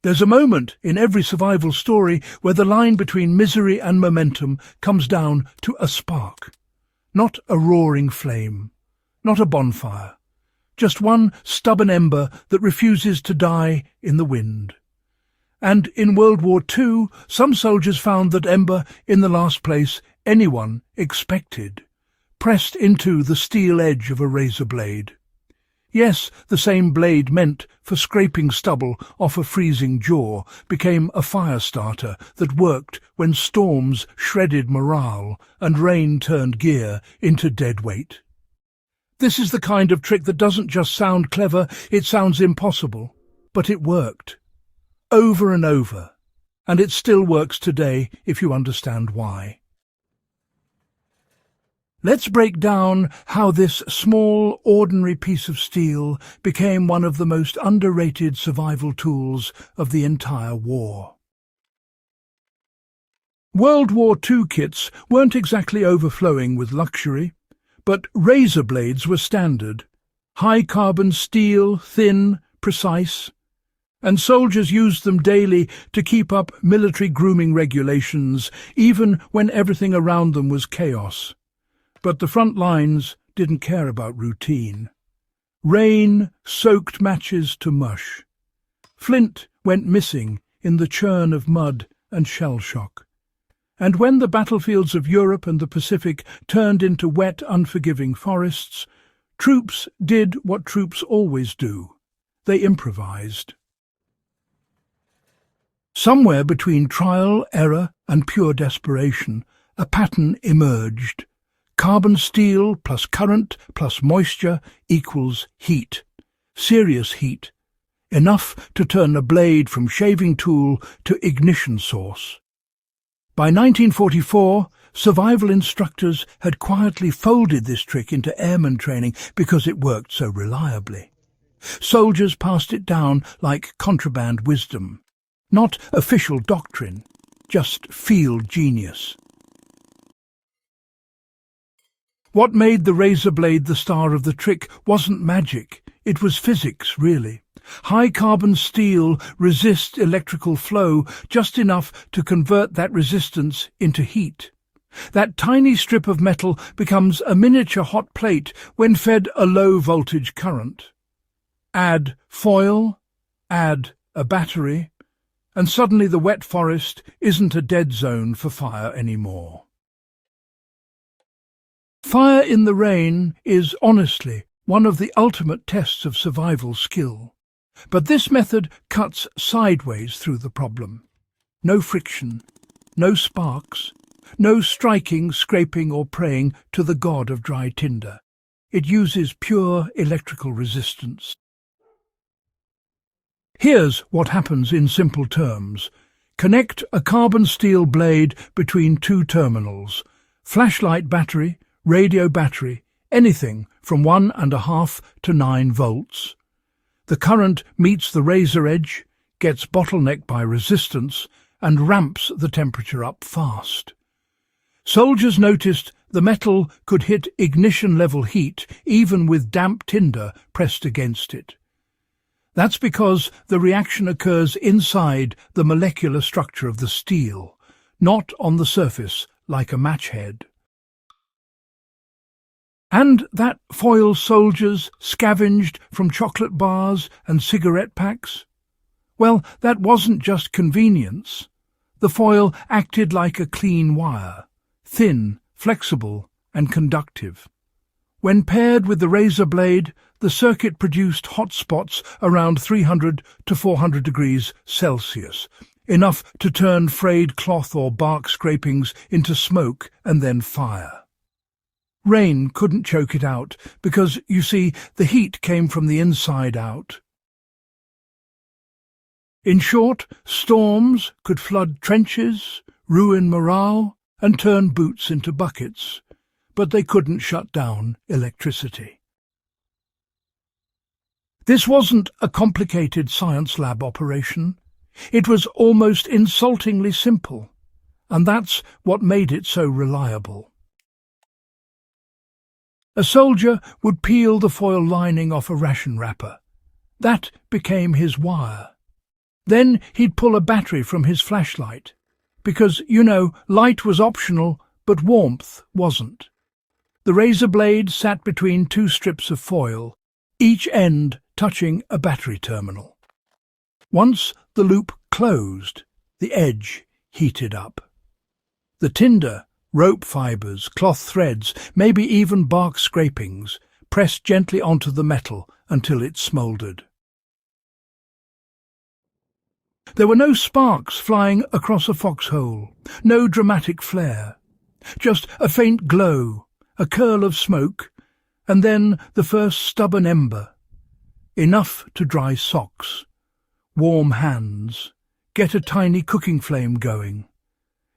There's a moment in every survival story where the line between misery and momentum comes down to a spark. Not a roaring flame, not a bonfire, just one stubborn ember that refuses to die in the wind. And in World War II, some soldiers found that ember in the last place anyone expected, pressed into the steel edge of a razor blade. Yes, the same blade meant for scraping stubble off a freezing jaw became a fire starter that worked when storms shredded morale and rain turned gear into dead weight. This is the kind of trick that doesn't just sound clever, it sounds impossible. But it worked. Over and over. And it still works today if you understand why. Let's break down how this small, ordinary piece of steel became one of the most underrated survival tools of the entire war. World War II kits weren't exactly overflowing with luxury, but razor blades were standard. High-carbon steel, thin, precise, and soldiers used them daily to keep up military grooming regulations, even when everything around them was chaos. But the front lines didn't care about routine. Rain soaked matches to mush. Flint went missing in the churn of mud and shell shock. And when the battlefields of Europe and the Pacific turned into wet, unforgiving forests, troops did what troops always do. They improvised. Somewhere between trial, error, and pure desperation, a pattern emerged. Carbon steel plus current plus moisture equals heat. Serious heat. Enough to turn a blade from shaving tool to ignition source. By 1944, survival instructors had quietly folded this trick into airman training because it worked so reliably. Soldiers passed it down like contraband wisdom. Not official doctrine, just field genius. What made the razor blade the star of the trick wasn't magic, it was physics, really. High-carbon steel resists electrical flow just enough to convert that resistance into heat. That tiny strip of metal becomes a miniature hot plate when fed a low-voltage current. Add foil, add a battery, and suddenly the wet forest isn't a dead zone for fire anymore. Fire in the rain is, honestly, one of the ultimate tests of survival skill. But this method cuts sideways through the problem. No friction, no sparks, no striking, scraping or praying to the god of dry tinder. It uses pure electrical resistance. Here's what happens in simple terms. Connect a carbon steel blade between two terminals. Flashlight battery, radio battery, anything from 1.5 to 9 volts. The current meets the razor edge, gets bottlenecked by resistance, and ramps the temperature up fast. Soldiers noticed the metal could hit ignition-level heat even with damp tinder pressed against it. That's because the reaction occurs inside the molecular structure of the steel, not on the surface like a match head. And that foil soldiers scavenged from chocolate bars and cigarette packs? Well, that wasn't just convenience. The foil acted like a clean wire, thin, flexible, and conductive. When paired with the razor blade, the circuit produced hot spots around 300 to 400 degrees Celsius, enough to turn frayed cloth or bark scrapings into smoke and then fire. Rain couldn't choke it out because, you see, the heat came from the inside out. In short, storms could flood trenches, ruin morale, and turn boots into buckets, but they couldn't shut down electricity. This wasn't a complicated science lab operation. It was almost insultingly simple, and that's what made it so reliable. A soldier would peel the foil lining off a ration wrapper. That became his wire. Then he'd pull a battery from his flashlight, because, light was optional, but warmth wasn't. The razor blade sat between two strips of foil, each end touching a battery terminal. Once the loop closed, the edge heated up. The tinder, rope fibres, cloth threads, maybe even bark scrapings, pressed gently onto the metal until it smouldered. There were no sparks flying across a foxhole, no dramatic flare, just a faint glow, a curl of smoke, and then the first stubborn ember, enough to dry socks, warm hands, get a tiny cooking flame going,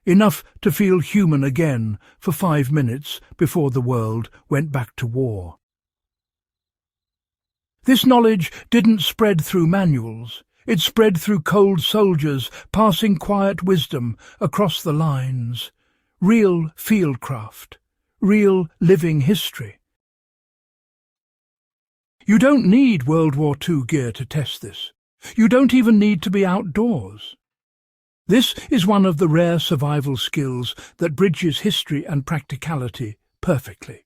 enough to feel human again for 5 minutes before the world went back to war. This knowledge didn't spread through manuals. It spread through cold soldiers, passing quiet wisdom across the lines. Real fieldcraft, real living history. You don't need World War II gear to test this. You don't even need to be outdoors. This is one of the rare survival skills that bridges history and practicality perfectly.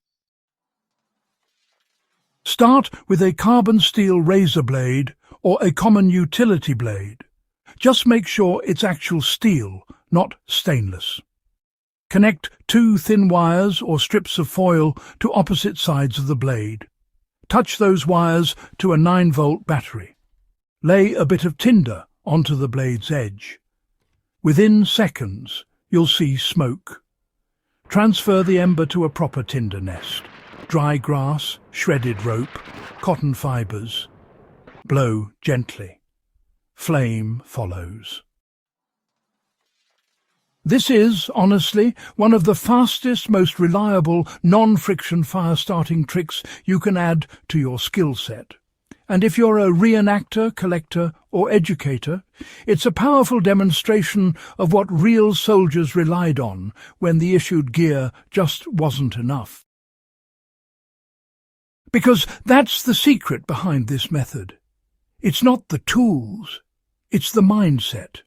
Start with a carbon steel razor blade or a common utility blade. Just make sure it's actual steel, not stainless. Connect 2 thin wires or strips of foil to opposite sides of the blade. Touch those wires to a 9-volt battery. Lay a bit of tinder onto the blade's edge. Within seconds, you'll see smoke. Transfer the ember to a proper tinder nest. Dry grass, shredded rope, cotton fibres. Blow gently. Flame follows. This is, honestly, one of the fastest, most reliable, non-friction fire-starting tricks you can add to your skill set. And if you're a reenactor, collector, or educator, it's a powerful demonstration of what real soldiers relied on when the issued gear just wasn't enough. Because that's the secret behind this method. It's not the tools, it's the mindset.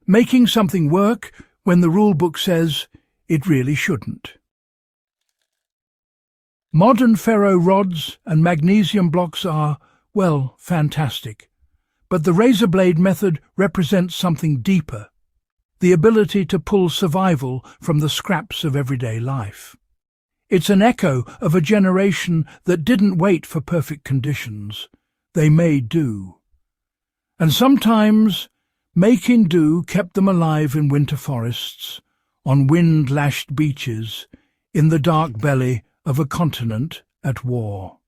Making something work when the rulebook says it really shouldn't. Modern ferro rods and magnesium blocks are, well, fantastic. But the razor blade method represents something deeper, the ability to pull survival from the scraps of everyday life. It's an echo of a generation that didn't wait for perfect conditions. They made do. And sometimes making do kept them alive in winter forests, on wind-lashed beaches, in the dark belly of a continent at war.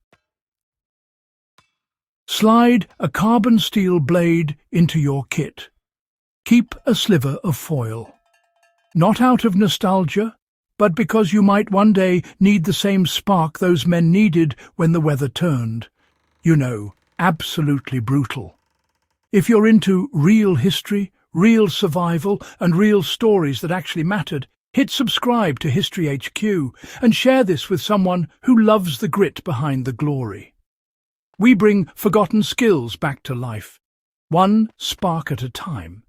Slide a carbon steel blade into your kit. Keep a sliver of foil. Not out of nostalgia, but because you might one day need the same spark those men needed when the weather turned. Absolutely brutal. If you're into real history, real survival, and real stories that actually mattered, hit subscribe to HistoryHQ and share this with someone who loves the grit behind the glory. We bring forgotten skills back to life, one spark at a time.